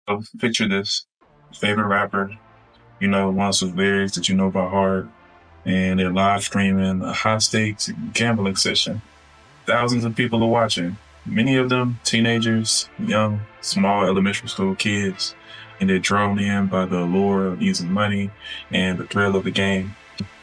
So picture this: favorite rapper, one of those lyrics that you know by heart, and they're live streaming a high stakes gambling session. Thousands of people are watching, many of them teenagers, young, small elementary school kids, and they're drawn in by the allure of using money and the thrill of the game.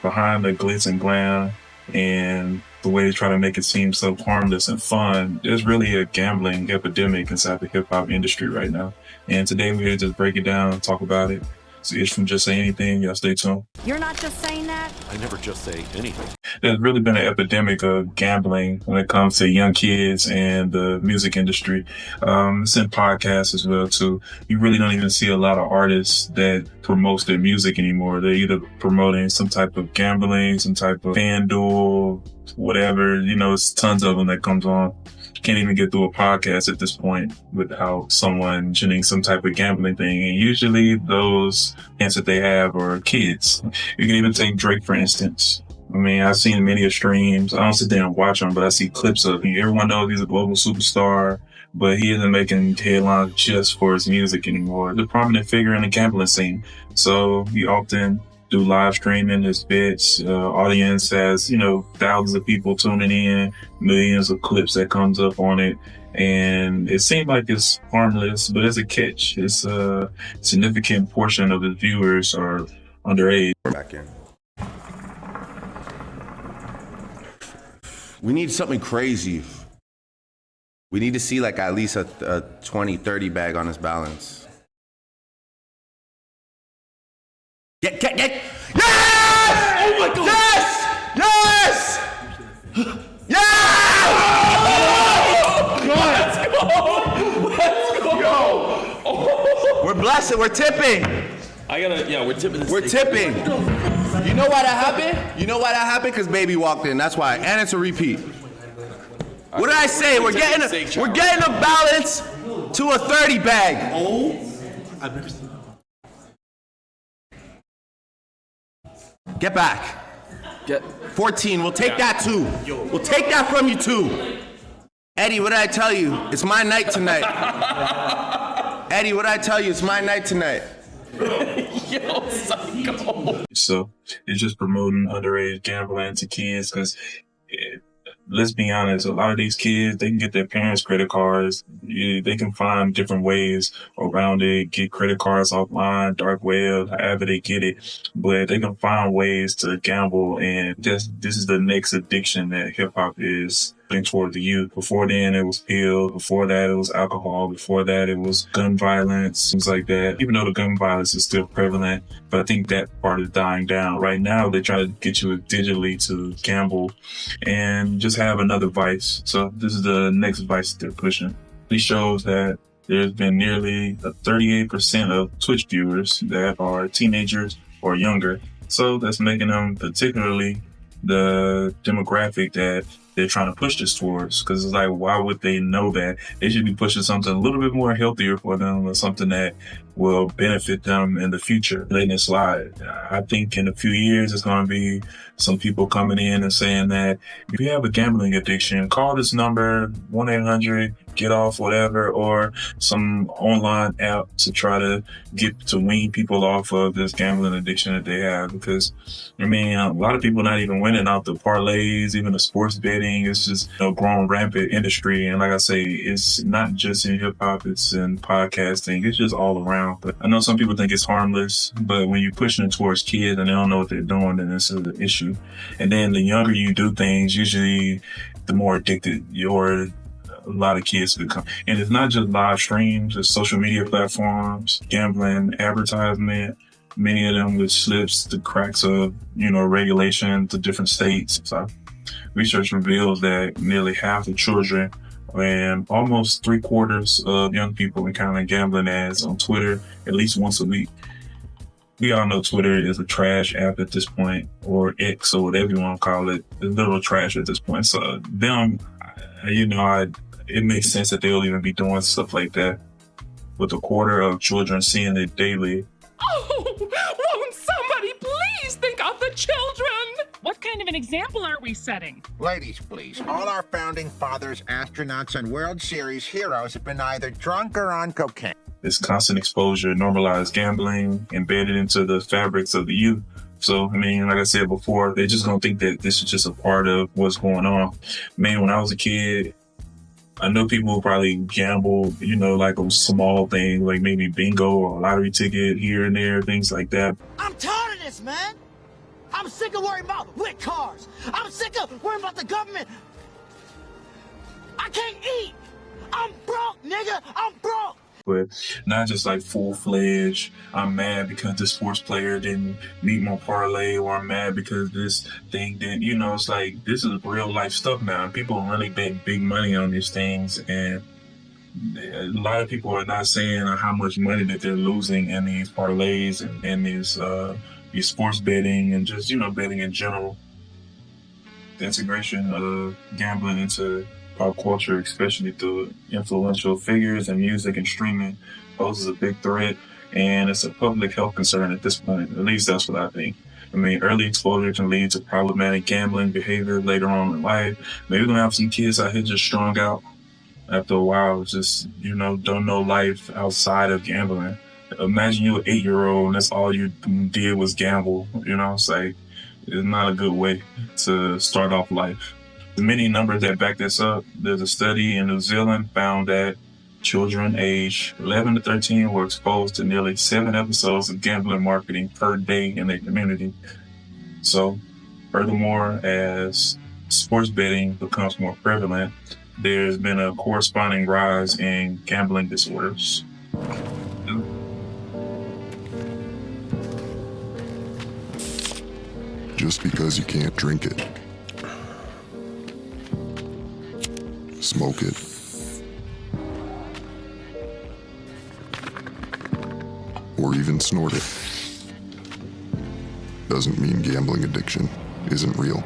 Behind the glitz and glam and the way they try to make it seem so harmless and fun, there's really a gambling epidemic inside the hip hop industry right now. And today we're here to just break it down and talk about it. So it's from Just Say Anything. Y'all stay tuned. You're not just saying that? I never just say anything. There's really been an epidemic of gambling when it comes to young kids and the music industry. It's in podcasts as well too. You really don't even see a lot of artists that promotes their music anymore. They're either promoting some type of gambling, some type of FanDuel, whatever. It's tons of them that comes on. Can't even get through a podcast at this point without someone mentioning some type of gambling thing. And usually those fans that they have are kids. You can even take Drake, for instance. I mean, I've seen many streams. I don't sit there and watch them, but I see clips of him. Everyone knows he's a global superstar, but he isn't making headlines just for his music anymore. He's a prominent figure in the gambling scene. So he often do live streaming his bits. Audience has, thousands of people tuning in, millions of clips that comes up on it. And it seems like it's harmless, but it's a catch. It's a significant portion of the viewers are underage. We're back in. We need something crazy. We need to see like at least a 20, 30 bag on his balance. Get! Yes! Oh my God! Yes! Yes! Let's go! We're blessed. We're tipping. We're tipping this. We're tipping. You know why that happened? Because baby walked in. That's why. And it's a repeat. What did I say? We're getting a balance to a 30 bag. Oh, I've never seen that. Get back. 14. We'll take that too. We'll take that from you too. Eddie, what did I tell you? It's my night tonight. Eddie, what did I tell you? It's my night tonight. Yo, psycho. So it's just promoting underage gambling to kids because let's be honest, a lot of these kids, they can get their parents' credit cards. They can find different ways around it, get credit cards offline, dark web, however they get it. But they can find ways to gamble, and this is the next addiction that hip-hop is putting toward the youth. Before then, it was pills. Before that, it was alcohol. Before that, it was gun violence, things like that. Even though the gun violence is still prevalent, but I think that part is dying down. Right now, they try to get you digitally to gamble and just have another vice. So this is the next vice they're pushing. It shows that there's been nearly 38% of Twitch viewers that are teenagers or younger. So that's making them particularly the demographic that they're trying to push this towards, because it's like, why would they know that? They should be pushing something a little bit more healthier for them, or something that will benefit them in the future. Letting it slide. I think in a few years, it's going to be some people coming in and saying that if you have a gambling addiction, call this number, 1-800-GET-OFF, whatever, or some online app to try to wean people off of this gambling addiction that they have. Because, I mean, a lot of people not even winning out the parlays, even the sports betting. It's just a grown rampant industry. And like I say, it's not just in hip hop, it's in podcasting. It's just all around. But I know some people think it's harmless, but when you're pushing it towards kids and they don't know what they're doing, then this is an issue. And then the younger you do things, usually the more addicted a lot of kids become. And it's not just live streams, it's social media platforms, gambling, advertisement, many of them with slips, the cracks of, regulation to different states. So research reveals that nearly half of children and almost 3/4 of young people encounter gambling ads on Twitter at least once a week. We all know Twitter is a trash app at this point, or X, or whatever you want to call it. It's literal trash at this point. So them, it makes sense that they'll even be doing stuff like that, with 1/4 of children seeing it daily. Oh, won't somebody please think of the children? What kind of an example are we setting? Ladies, please. All our founding fathers, astronauts, and World Series heroes have been either drunk or on cocaine. This constant exposure, normalized gambling, embedded into the fabrics of the youth. So, I mean, like I said before, they just don't think that this is just a part of what's going on. Man, when I was a kid, I know people probably gamble, you know, like a small thing, like maybe bingo or a lottery ticket here and there, things like that. I'm tired of this, man. I'm sick of worrying about whip cars. I'm sick of worrying about the government. I can't eat. I'm broke, nigga. I'm broke. But not just like full-fledged, I'm mad because this sports player didn't meet my parlay, or I'm mad because this thing didn't, you know, it's like, this is real life stuff now. People really bet big money on these things, and a lot of people are not saying how much money that they're losing in these parlays and these sports betting and just, you know, betting in general. The integration of gambling into pop culture, especially through influential figures and music and streaming, poses a big threat, and it's a public health concern at this point. At least that's what I think. I mean, early exposure can lead to problematic gambling behavior later on in life. Maybe we're gonna have some kids out here just strung out after a while, just, you know, don't know life outside of gambling. Imagine you're an 8-year-old and that's all you did was gamble. You know, it's like, it's not a good way to start off life. The many numbers that back this up, there's a study in New Zealand found that children aged 11 to 13 were exposed to nearly 7 episodes of gambling marketing per day in their community. So, furthermore, as sports betting becomes more prevalent, there's been a corresponding rise in gambling disorders. Just because you can't drink it, smoke it, or even snort it, doesn't mean gambling addiction isn't real.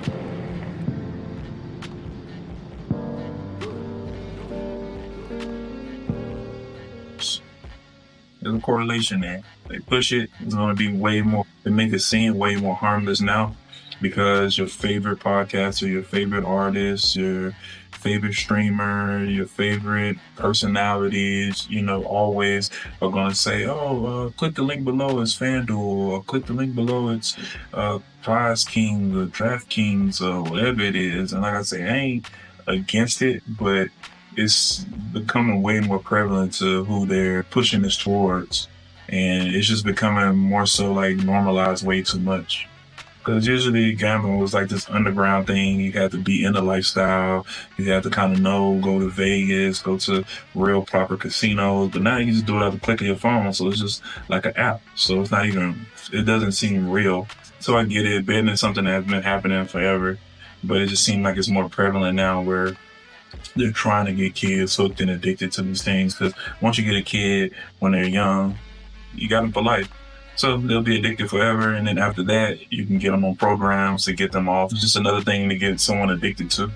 There's a correlation there. They push it, it's going to be way more, they make it seem way more harmless now because your favorite podcaster, your favorite artist, your favorite streamer, your favorite personalities, you know, always are going to say, click the link below, it's FanDuel, or click the link below, it's Prize King, or DraftKings, or whatever it is. And like I say, I ain't against it, but it's becoming way more prevalent to who they're pushing this towards. And it's just becoming more so like normalized way too much. Because usually gambling was like this underground thing. You had to be in the lifestyle. You had to kind of know, go to Vegas, go to real proper casinos. But now you just do it at the click of your phone. So it's just like an app. So it's not even, it doesn't seem real. So I get it. Betting is something that's been happening forever. But it just seems like it's more prevalent now where they're trying to get kids hooked and addicted to these things. Because once you get a kid when they're young, you got them for life. So they'll be addicted forever. And then after that, you can get them on programs to get them off. It's just another thing to get someone addicted to.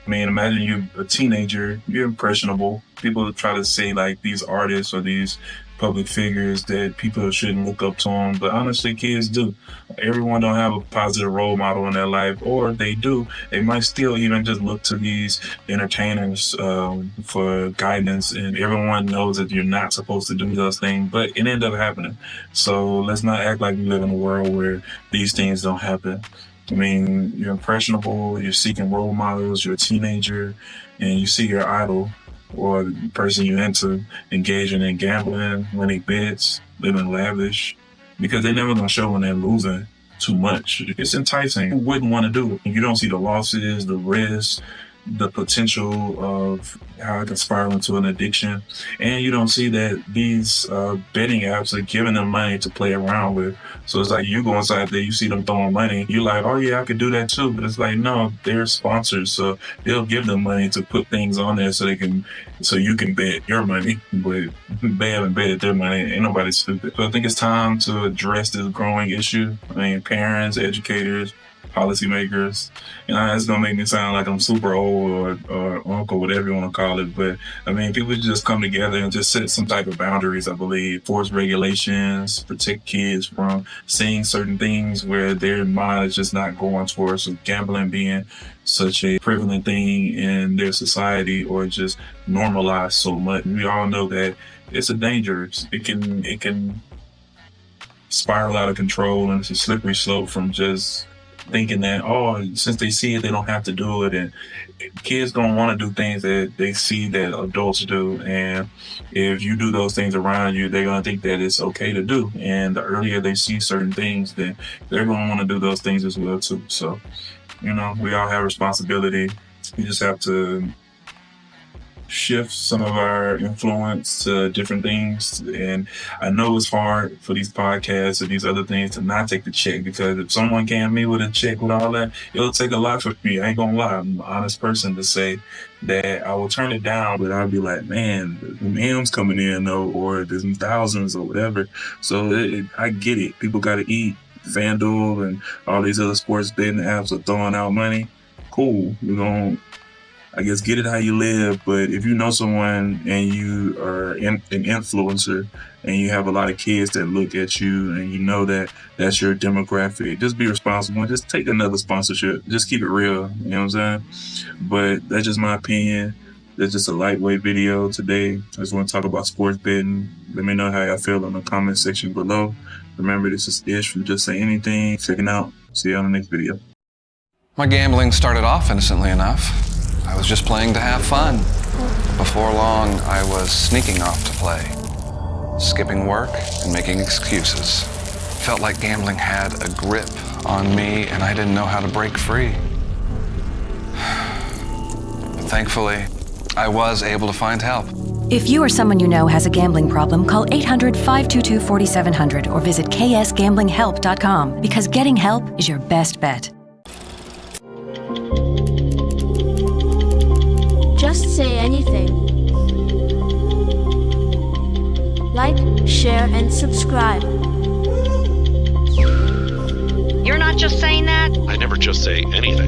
I mean, imagine you're a teenager, you're impressionable. People try to say like these artists or these public figures that people shouldn't look up to them, but honestly, kids do. Everyone don't have a positive role model in their life, or they do. They might still even just look to these entertainers for guidance, and everyone knows that you're not supposed to do those things, but it ended up happening. So let's not act like we live in a world where these things don't happen. I mean, you're impressionable, you're seeking role models, you're a teenager, and you see your idol or the person you into engaging in gambling, winning bets, living lavish, because they're never going to show when they're losing too much. It's enticing. Who wouldn't want to do it? You don't see the losses, the risks, the potential of how it can spiral into an addiction. And you don't see that these betting apps are giving them money to play around with. So it's like you go inside there, you see them throwing money. You're like, oh yeah, I could do that too. But it's like, no, they're sponsors. So they'll give them money to put things on there so you can bet your money. But they haven't betted their money. Ain't nobody stupid. So I think it's time to address this growing issue. I mean, parents, educators, policymakers. You know, it's gonna make me sound like I'm super old or uncle, whatever you want to call it. But I mean, people just come together and just set some type of boundaries, I believe. Force regulations, protect kids from seeing certain things where their mind is just not going towards. So gambling being such a prevalent thing in their society or just normalized so much. We all know that it's a dangerous. It can spiral out of control, and it's a slippery slope from just thinking that, oh, since they see it, they don't have to do it. And kids don't want to do things that they see that adults do. And if you do those things around you, they're going to think that it's okay to do. And the earlier they see certain things, then they're going to want to do those things as well too. So, we all have responsibility. We just have to shift some of our influence to different things. And I know it's hard for these podcasts and these other things to not take the check, because if someone came to me with a check with all that, it'll take a lot for me. I ain't gonna lie. I'm an honest person to say that I will turn it down, but I'll be like, man, the M's coming in though, or there's some thousands or whatever. So I get it. People gotta eat. FanDuel and all these other sports betting apps are throwing out money. Cool. We're gonna, I guess, get it how you live. But if you know someone and you are an influencer and you have a lot of kids that look at you and you know that that's your demographic, just be responsible and just take another sponsorship. Just keep it real. You know what I'm saying? But that's just my opinion. That's just a lightweight video today. I just want to talk about sports betting. Let me know how y'all feel in the comment section below. Remember, this is Ish from Just Say Anything. Checking out. See you on the next video. My gambling started off innocently enough. I was just playing to have fun. Before long, I was sneaking off to play, skipping work and making excuses. Felt like gambling had a grip on me and I didn't know how to break free. But thankfully, I was able to find help. If you or someone you know has a gambling problem, call 800-522-4700 or visit ksgamblinghelp.com, because getting help is your best bet. Just Say Anything. Like, share, and subscribe. You're not just saying that? I never just say anything.